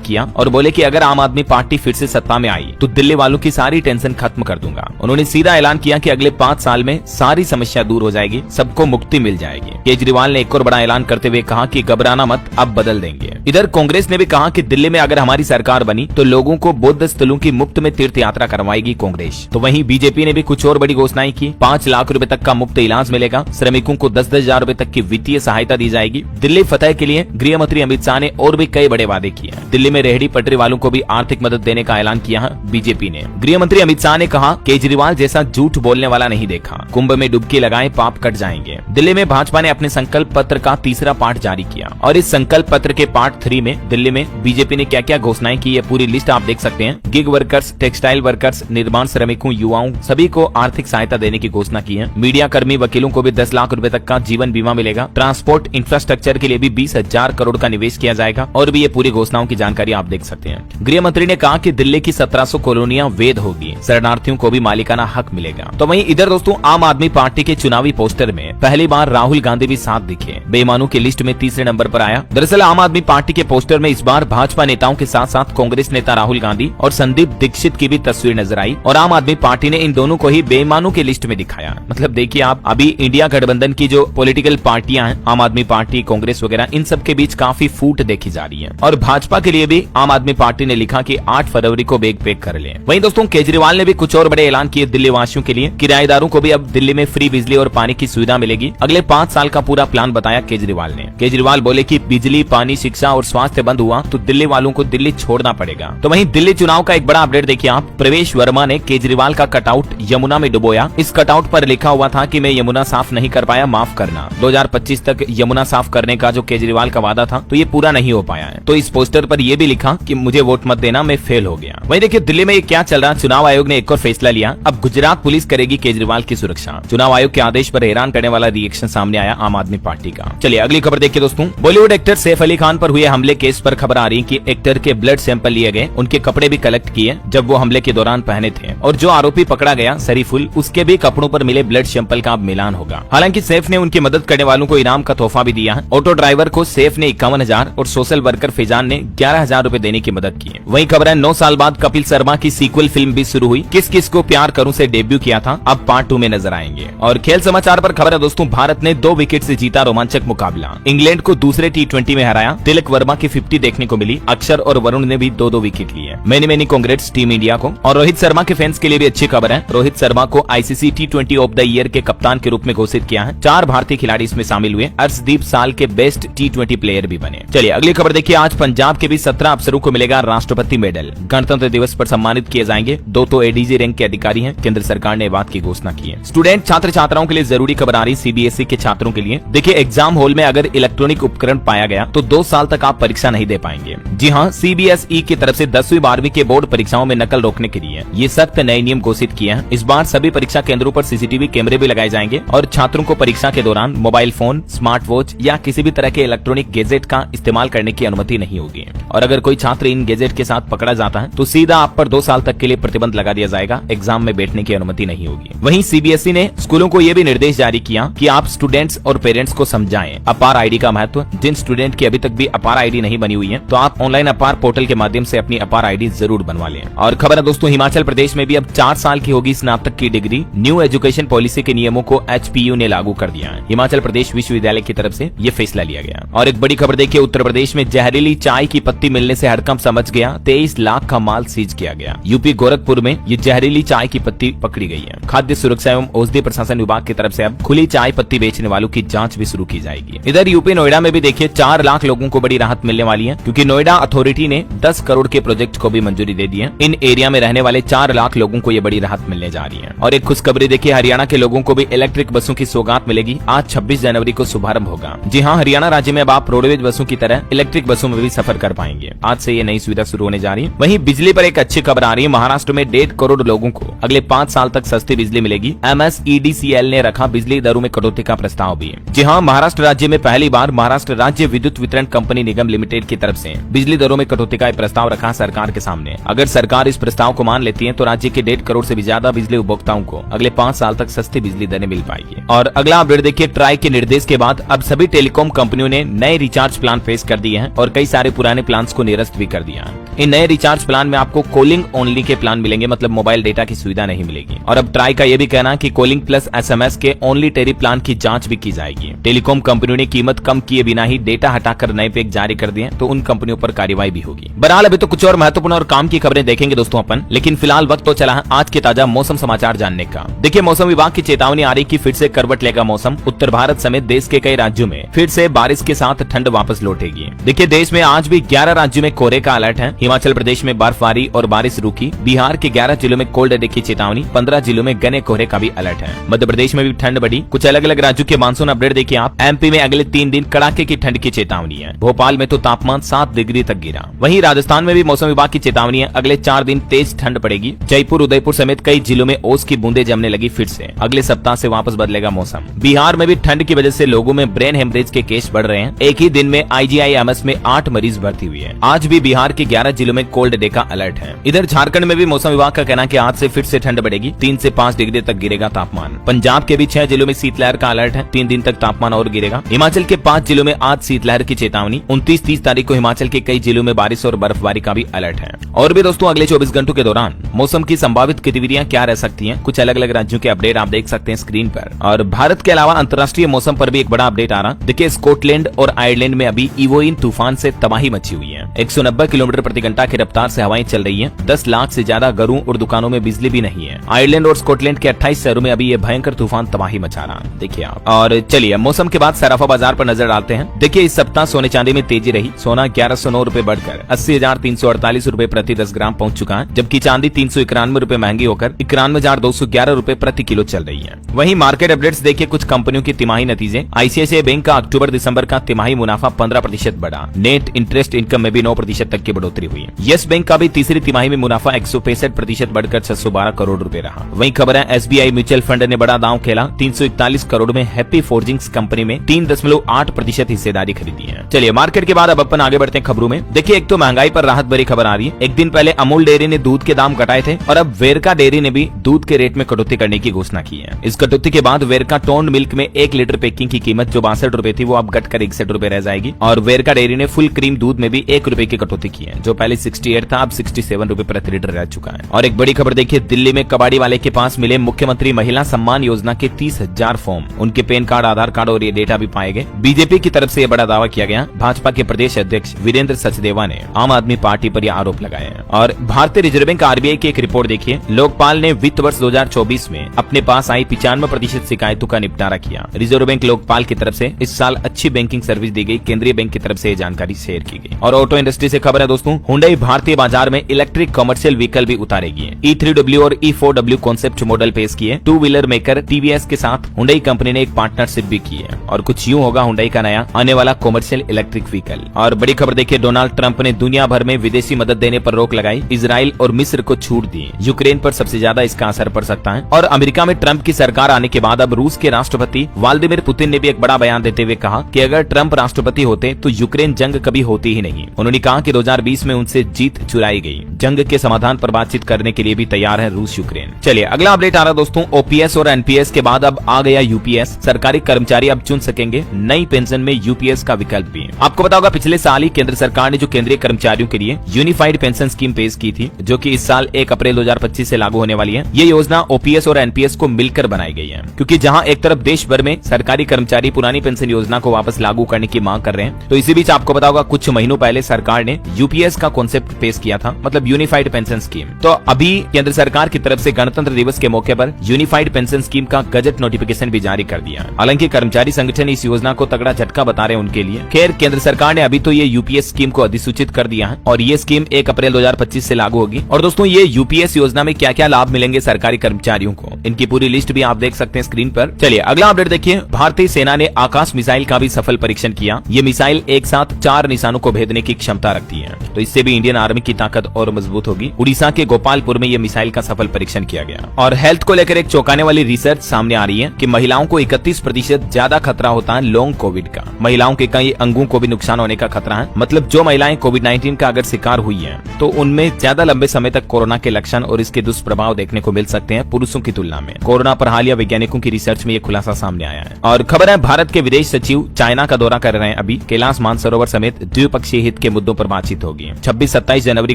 किया और बोले कि अगर आम आदमी पार्टी फिर से सत्ता में आई तो दिल्ली वालों की सारी टेंशन खत्म कर दूंगा। उन्होंने सीधा ऐलान किया कि अगले 5 साल में सारी समस्या दूर हो जाएगी, सबको मुक्ति मिल जाएगी। केजरीवाल ने एक और बड़ा ऐलान करते हुए कहा कि घबराना मत, अब बदल देंगे। इधर कांग्रेस ने भी कहा कि दिल्ली में अगर हमारी सरकार बनी तो लोगों को बौद्ध स्थलों की मुफ्त में तीर्थ यात्रा करवाएगी कांग्रेस। तो वहीं बीजेपी ने भी कुछ और बड़ी घोषणाएं की। 5 लाख रुपए तक का मुफ्त इलाज मिलेगा, श्रमिकों को 10-10 हजार रुपए तक की वित्तीय सहायता दी जाएगी। दिल्ली फतह के लिए गृह मंत्री अमित शाह ने और भी कई बड़े वादे किए। दिल्ली में रेहड़ी पटरी वालों को भी आर्थिक मदद देने का ऐलान किया है बीजेपी ने। गृह मंत्री अमित शाह ने कहा केजरीवाल जैसा झूठ बोलने वाला नहीं देखा, कुंभ में डुबकी लगाए पाप कट जाएंगे। दिल्ली में भाजपा ने अपने संकल्प पत्र का तीसरा पार्ट जारी किया और इस संकल्प पत्र के पार्ट 3 में दिल्ली में बीजेपी ने क्या क्या घोषणाएं की ये पूरी लिस्ट आप देख सकते हैं। गिग वर्कर्स, टेक्सटाइल वर्कर्स, निर्माण श्रमिकों, युवाओं सभी को आर्थिक सहायता देने की घोषणा की है। मीडिया कर्मी, वकीलों को भी 10 लाख रुपए तक का जीवन बीमा मिलेगा। ट्रांसपोर्ट इंफ्रास्ट्रक्चर के लिए भी 20,000 करोड़ का निवेश किया जाएगा और भी ये पूरी घोषणाओं की जानकारी आप देख सकते हैं। गृह मंत्री ने कहा कि दिल्ली की 1700 कॉलोनियां वैध होगी, शरणार्थियों को भी मालिकाना हक मिलेगा। तो वहीं इधर दोस्तों आम आदमी पार्टी के चुनावी पोस्टर में पहली बार राहुल गांधी भी साथ दिखे, बेईमानों की लिस्ट में तीसरे नंबर पर आया। दरअसल आम आदमी पार्टी के पोस्टर में इस बार भाजपा नेताओं के साथ साथ कांग्रेस नेता राहुल गांधी और संदीप दीक्षित की भी तस्वीर नजर आई और आम आदमी पार्टी ने इन दोनों को ही बेईमानों की लिस्ट में दिखाया। मतलब देखिए आप, अभी इंडिया गठबंधन की जो पॉलिटिकल पार्टियां हैं, आम आदमी पार्टी, कांग्रेस वगैरह, इन सब के बीच काफी फूट देखी जा रही है। और भाजपा के लिए भी आम आदमी पार्टी ने लिखा कि 8 फरवरी को बैग पैक कर लें। वहीं दोस्तों केजरीवाल ने भी कुछ और बड़े ऐलान किए दिल्ली वासियों के लिए। किराएदारों को भी अब दिल्ली में फ्री बिजली और पानी की सुविधा मिलेगी। अगले 5 साल का पूरा प्लान बताया केजरीवाल ने। केजरीवाल बोले कि बिजली, पानी, शिक्षा और स्वास्थ्य बंद हुआ तो दिल्ली वालों को दिल्ली छोड़ना पड़ेगा। तो वहीं दिल्ली चुनाव का एक बड़ा अपडेट देखिए आप। प्रवेश वर्मा ने केजरीवाल का कटआउट यमुना में डुबोया। इस कटआउट पर लिखा हुआ था कि मैं यमुना साफ नहीं कर पाया, माफ करना। 2025 तक यमुना साफ करने का जो केजरीवाल का वादा था तो ये पूरा नहीं हो पाया है। तो इस पोस्टर पर यह भी लिखा कि मुझे वोट मत देना, मैं फेल हो गया। वहीं देखिए दिल्ली में ये क्या चल रहा, चुनाव आयोग ने एक और फैसला लिया। अब गुजरात पुलिस करेगी केजरीवाल की सुरक्षा। चुनाव आयोग के आदेश पर हैरान करने वाला रिएक्शन सामने आया आम आदमी पार्टी का। चलिए अगली खबर देखिए दोस्तों। बॉलीवुड एक्टर सैफ अली खान पर हुए हमले केस पर खबर आ रही है कि एक्टर के ब्लड सैंपल लिए गए, उनके कपड़े भी कलेक्ट किए जब वो हमले के दौरान पहने थे और जो आरोपी पकड़ा गया शरीफुल, उसके भी कपड़ों पर मिले ब्लड सैंपल का अब मिलान होगा। हालांकि सैफ ने उनकी मदद करने वालों को इनाम का तोहफा भी दिया है। ऑटो ड्राइवर को सैफ ने 51,000 और सोशल वर्कर फैजान ने 11,000 रूपए देने की मदद की। वहीं खबर है 9 साल बाद कपिल शर्मा की सीक्वल फिल्म भी शुरू हुई। किस किस को प्यार करूं से डेब्यू किया था, अब पार्ट 2 में नजर आएंगे। और खेल समाचार पर खबर है दोस्तों, भारत ने 2 विकेट से जीता रोमांचक मुकाबला। इंग्लैंड को दूसरे T20 में हराया। तिलक वर्मा की 50 देखने को मिली। अक्षर और वरुण ने भी 2-2 विकेट लिए। मैनी कांग्रेट्स टीम इंडिया को। और रोहित शर्मा के फैंस के लिए भी अच्छी खबर है। रोहित शर्मा को ICC T20 of the year के कप्तान के रूप में घोषित किया है। 4 भारतीय खिलाड़ी इसमें शामिल हुए। अर्शदीप साल के बेस्ट T20 प्लेयर भी बने। चलिए अगली खबर देखिए। आज पंजाब के भी 17 अफसरों को मिलेगा राष्ट्रपति मेडल। गणतंत्र दिवस पर सम्मानित किए जाएंगे। 2 तो ADG रैंक के अधिकारी हैं। केंद्र सरकार ने बात की घोषणा की है। स्टूडेंट छात्र छात्राओं के लिए जरूरी खबर आ रही CBSE के छात्रों के लिए। देखिए एग्जाम हॉल में अगर इलेक्ट्रॉनिक उपकरण पाया गया तो 2 साल तक आप परीक्षा नहीं दे पाएंगे। जी हाँ, CBSE की तरफ से 10वीं 12वीं के बोर्ड परीक्षाओं में नकल रोकने के लिए ये सख्त नए नियम घोषित किए हैं। इस बार सभी परीक्षा केंद्रों पर CCTV कैमरे भी लगाए जाएंगे और छात्रों को परीक्षा के दौरान मोबाइल फोन, स्मार्ट वॉच या किसी भी तरह के इलेक्ट्रॉनिक गैजेट का इस्तेमाल करने की अनुमति नहीं होगी। और अगर कोई छात्र इन गैजेट के साथ पकड़ा जाता है तो सीधा आप पर 2 साल तक के लिए प्रतिबंध लगा दिया जाएगा। एग्जाम में बैठने की अनुमति नहीं होगी। वहीं CBSE ने स्कूलों को यह भी निर्देश जारी किया कि आप स्टूडेंट्स और पेरेंट्स को समझाएं अपार ID का महत्व। जिन स्टूडेंट की अभी तक भी अपार ID नहीं बनी हुई है तो आप ऑनलाइन अपार पोर्टल के माध्यम से अपनी अपार ID जरूर बनवा लें। और खबर है दोस्तों, हिमाचल प्रदेश में भी अब 4 साल की होगी स्नातक की डिग्री। न्यू एजुकेशन पॉलिसी के नियमों को HPU ने लागू कर दिया है। हिमाचल प्रदेश विश्वविद्यालय की तरफ से ये फैसला लिया गया। और एक बड़ी खबर देखिए, उत्तर प्रदेश में जहरीली चाय की पत्ती मिलने से हड़कंप समझ गया। 23 लाख का माल सीज किया गया। यूपी गोरखपुर में ये जहरीली चाय की पत्ती पकड़ी गई है। खाद्य सुरक्षा एवं औषधि प्रशासन विभाग की तरफ से अब खुली चाय पत्ती बेचने वालों की जांच भी शुरू की जाएगी। इधर यूपी नोएडा में भी देखिए 4 लाख लोगों को बड़ी राहत मिलने वाली है, क्योंकि नोएडा अथॉरिटी ने 10 करोड़ के प्रोजेक्ट को भी मंजूरी दे दी है। इन एरिया में रहने वाले 4 लाख लोगों को ये बड़ी राहत मिलने जा रही है। और एक खुशखबरी देखिए, हरियाणा के लोगों को भी इलेक्ट्रिक बसों की सौगात मिलेगी। आज 26 जनवरी को शुभारंभ होगा। जी हाँ, हरियाणा राज्य में अब आप रोडवेज बसों की तरह इलेक्ट्रिक बसों में भी सफर कर पाएंगे। आज से ये नई सुविधा शुरू होने जा रही है। वहीं बिजली पर एक अच्छी खबर आ रही है। महाराष्ट्र में 1.5 करोड़ लोगों को अगले 5 साल तक सस्ती बिजली मिलेगी। MSEDCL ने रखा बिजली दरों में कटौती का प्रस्ताव भी। जी हाँ, महाराष्ट्र राज्य में पहली बार महाराष्ट्र राज्य विद्युत वितरण कंपनी निगम लिमिटेड की तरफ से बिजली दरों में कटौती का प्रस्ताव रखा सरकार के सामने। अगर सरकार इस प्रस्ताव को मान लेती है तो राज्य के 1.5 करोड़ से भी ज्यादा बिजली उपभोक्ताओं को को अगले 5 साल तक सस्ती बिजली दरें मिल पाएगी। और अगला अपडेट देखिए, ट्राई के निर्देश के बाद अब सभी टेलीकॉम कंपनियों ने नए रिचार्ज प्लान पेश कर दिए हैं और कई सारे पुराने प्लान को निरस्त भी कर दिया है। इन नए रिचार्ज प्लान में आपको कॉलिंग ओनली के प्लान मिलेंगे, मतलब मोबाइल डेटा की सुविधा नहीं मिलेगी। और अब ट्राई का यह भी कहना है कि कॉलिंग प्लस SMS के ओनली टेरी प्लान की जांच भी की जाएगी। टेलीकॉम कंपनियों ने कीमत कम किए बिना ही डेटा हटाकर नए पैक जारी कर दिए तो उन कंपनियों पर कार्रवाई भी होगी। बहरहाल अभी तो कुछ और महत्वपूर्ण और काम की खबरें देखेंगे दोस्तों अपन, लेकिन फिलहाल वक्त तो चला है आज के ताजा मौसम समाचार जानने का। देखिए, मौसम विभाग की चेतावनी आ रही कि फिर से करवट लेगा मौसम। उत्तर भारत समेत देश के कई राज्यों में फिर से बारिश के साथ ठंड वापस लौटेगी। देखिए, देश में आज भी 11 राज्यों में कोहरे का अलर्ट है। हिमाचल प्रदेश में बर्फबारी और बारिश रुकी। बिहार के 11 जिलों में कोल्ड डे की चेतावनी। 15 जिलों में घने कोहरे का भी अलर्ट है। मध्य प्रदेश में भी ठंड बढ़ी। कुछ अलग अलग राज्यों के मानसून अपडेट देखिए आप। MP में अगले 3 दिन कड़ाके की ठंड की चेतावनी है। भोपाल में तो तापमान 7 डिग्री तक गिरा। वहीं राजस्थान में भी मौसम विभाग की चेतावनी है, अगले 4 दिन तेज ठंड पड़ेगी। जयपुर, उदयपुर समेत कई जिलों में ओस की बूंदे जमने लगी फिर से। अगले सप्ताह से वापस बदलेगा मौसम। बिहार में भी ठंड की वजह से लोगों में ब्रेन हेमरेज के केस बढ़ रहे हैं। एक ही दिन में IGIMS में 8 मरीज भर्ती हुए हैं। आज भी बिहार के 11 जिलों में कोल्ड डे का अलर्ट है। इधर झारखंड में भी मौसम विभाग का कहना है कि आज से फिर से ठंड बढ़ेगी। 3 से 5 डिग्री तक गिरेगा तापमान। पंजाब के भी 6 जिलों में शीतलहर का अलर्ट है। 3 दिन तक तापमान और गिरेगा। हिमाचल के 5 जिलों में आज शीतलहर की चेतावनी। 29-30 तारीख को हिमाचल के कई जिलों में बारिश और बर्फबारी का भी अलर्ट है। और भी दोस्तों, अगले 24 घंटों के दौरान मौसम की संभावित गतिविधियां क्या रह सकती हैं, कुछ अलग अलग राज्यों के अपडेट आप देख सकते हैं स्क्रीन पर। और भारत के अलावा अंतर्राष्ट्रीय मौसम पर भी एक बड़ा अपडेट आ रहा। देखिए, स्कॉटलैंड और आयरलैंड में अभी इवोइन तूफान से तबाही मची हुई है। 190 किलोमीटर प्रति घंटा की रफ्तार से हवाएं चल रही है। 10 लाख से ज्यादा घरों और दुकानों में बिजली भी नहीं है। आयरलैंड और स्कॉटलैंड के 28 शहरों में अभी ये भयंकर तूफान तबाही मचा रहा है, देखिए आप। और चलिए मौसम के बाद सराफा बाजार पर नजर डालते हैं। देखिए, इस सप्ताह सोने चांदी में तेजी रही। सोना 1109 रुपए बढ़कर 80,348 रुपए प्रति 10 ग्राम पहुंच चुका है, जबकि चांदी 391 रुपए महंगी होकर 91,211 रुपए प्रति किलो चल रही है। वहीं मार्केट अपडेट्स देखिए, कुछ कंपनियों की तिमाही नतीजे। ICICI बैंक का अक्टूबर-दिसंबर का तिमाही मुनाफा 15% बढ़ा। नेट इंटरेस्ट इनकम में भी 9% तक की बढ़ोतरी हुई है। यस बैंक का भी तीसरी तिमाही में मुनाफा 165% बढ़कर 612 करोड़ रुपए रहा। वहीं खबर है SBI म्यूचुअल फंड ने बड़ा दांव खेला। 341 करोड़ में हैप्पी फोर्जिंग्स कंपनी में 3.8% हिस्सेदारी खरीदी है। चलिए मार्केट के बाद अब अपन आगे बढ़ते हैं खबरों में। देखिए, एक तो महंगाई पर राहत भरी खबर आ रही है। एक दिन पहले अमूल डेयरी ने दूध के दाम घटाए थे और अब वेरका डेयरी ने भी दूध के रेट में कटौती करने की घोषणा की है। इस कटौती के बाद वेरका टोन्ड मिल्क में 1 लीटर पैकिंग की कीमत जो 62 रुपए थी वो अब घटकर 61 रुपए रह जाएगी। और वेरका डेयरी ने फुल क्रीम दूध में भी 1 रुपए की कटौती की है, जो पहले 68 था अब 67 रुपए प्रति लीटर रह चुका है। और एक बड़ी खबर देखिए, दिल्ली में कबाड़ी वाले के पास मिले मुख्यमंत्री महिला सम्मान योजना के 30,000 फॉर्म। उनके पैन कार्ड, आधार कार्ड और ये डेटा भी पाए गए। बीजेपी की तरफ से यह बड़ा दावा किया गया। भाजपा के प्रदेश अध्यक्ष वीरेंद्र सचदेवा ने आम आदमी पार्टी पर यह आरोप लगाए हैं। और भारतीय रिजर्व बैंक RBI की एक रिपोर्ट देखिए, लोकपाल ने वित्त वर्ष 2024 में अपने पास आई 95% शिकायतों का निपटारा किया। रिजर्व बैंक लोकपाल की तरफ से इस साल अच्छी बैंकिंग सर्विस दी गई। केंद्रीय बैंक की तरफ से जानकारी शेयर की गई। और ऑटो इंडस्ट्री से खबर है दोस्तों, हुंडई भारतीय बाजार में इलेक्ट्रिक कमर्शियल व्हीकल भी उतारेगी। E3W और E4W कॉन्सेप्ट मॉडल पेश किए। 2 व्हीलर मेकर TVS के साथ हुंडई कंपनी ने एक पार्टनरशिप भी की है। और कुछ यूं होगा हुंडई का नया आने वाला कमर्शियल इलेक्ट्रिक व्हीकल। और बड़ी खबर देखिए, डोनाल्ड ट्रंप ने दुनिया भर में विदेशी मदद देने पर रोक लगाई। इजराइल और मिस्र को छूट दी। यूक्रेन पर सबसे ज्यादा इसका असर पड़ सकता है। और अमेरिका में ट्रंप की सरकार आने के बाद अब रूस के राष्ट्रपति व्लादिमीर पुतिन ने भी एक बड़ा बयान देते हुए कहा कि अगर ट्रंप राष्ट्रपति होते तो यूक्रेन जंग कभी होती ही नहीं। उन्होंने कहा कि 2020 में उनसे जीत चुराई गई। जंग के समाधान पर बातचीत करने के लिए भी तैयार है रूस यूक्रेन। चलिए अगला अपडेट आ रहा दोस्तों, OPS और NPS के बाद अब आ गया UPS। सरकारी कर्मचारी अब चुन सकेंगे नई पेंशन में UPS का विकल्प भी। आपको पता होगा पिछले साल ही केंद्र सरकार ने जो केंद्रीय कर्मचारियों के लिए यूनिफाइड पेंशन स्कीम पेश की थी, जो कि इस साल 1 अप्रैल 2025 से लागू होने वाली है। ये योजना OPS और NPS को मिलकर बनाई गई है, क्योंकि जहां एक तरफ देश भर में सरकारी कर्मचारी पुरानी पेंशन योजना को वापस लागू करने की मांग कर रहे हैं, तो इसी बीच आपको पता होगा कुछ महीनों पहले सरकार ने UPS का कॉन्सेप्ट पेश किया था, मतलब यूनिफाइड पेंशन स्कीम। तो अभी केंद्र सरकार की तरफ से गणतंत्र दिवस के मौके पर यूनिफाइड पेंशन स्कीम का गजट नोटिफिकेशन भी जारी कर दिया। हालांकि कर्मचारी संगठन इस योजना को तगड़ा झटका बता रहे हैं उनके लिए। खैर, केंद्र सरकार ने अभी तो ये UPS स्कीम को अधिसूचित कर दिया है और ये स्कीम 1 अप्रैल 2025 से लागू होगी। और दोस्तों, ये UPS योजना में क्या क्या लाभ मिलेंगे सरकारी कर्मचारियों को, इनकी पूरी लिस्ट भी आप देख सकते हैं स्क्रीन पर। चलिए अगला अपडेट देखिए, भारतीय सेना ने आकाश मिसाइल का भी सफल परीक्षण किया। ये मिसाइल एक साथ 4 निशानों को भेदने की क्षमता रखती है, तो इससे भी इंडियन आर्मी की ताकत और मजबूत होगी। उड़ीसा के गोपालपुर में ये मिसाइल का सफल परीक्षण किया गया। और हेल्थ को लेकर एक चौंकाने वाली रिसर्च सामने आ रही है कि महिलाओं को 31% ज्यादा खतरा होता है लॉन्ग कोविड का। महिलाओं के कई अंगों को भी नुकसान होने का खतरा है। मतलब जो महिलाएं कोविड-19 का अगर शिकार हुई हैं, तो उनमें ज्यादा लंबे समय तक कोरोना के लक्षण और इसके दुष्प्रभाव देखने को मिल सकते हैं पुरुषों की तुलना में। कोरोना पर हालिया वैज्ञानिकों की रिसर्च में ये खुलासा सामने आया है। और खबर है भारत के विदेश सचिव चाइना का दौरा कर रहे हैं। अभी कैलाश मानसरोवर समेत द्विपक्षीय हित के मुद्दों पर बातचीत होगी। 26-27 जनवरी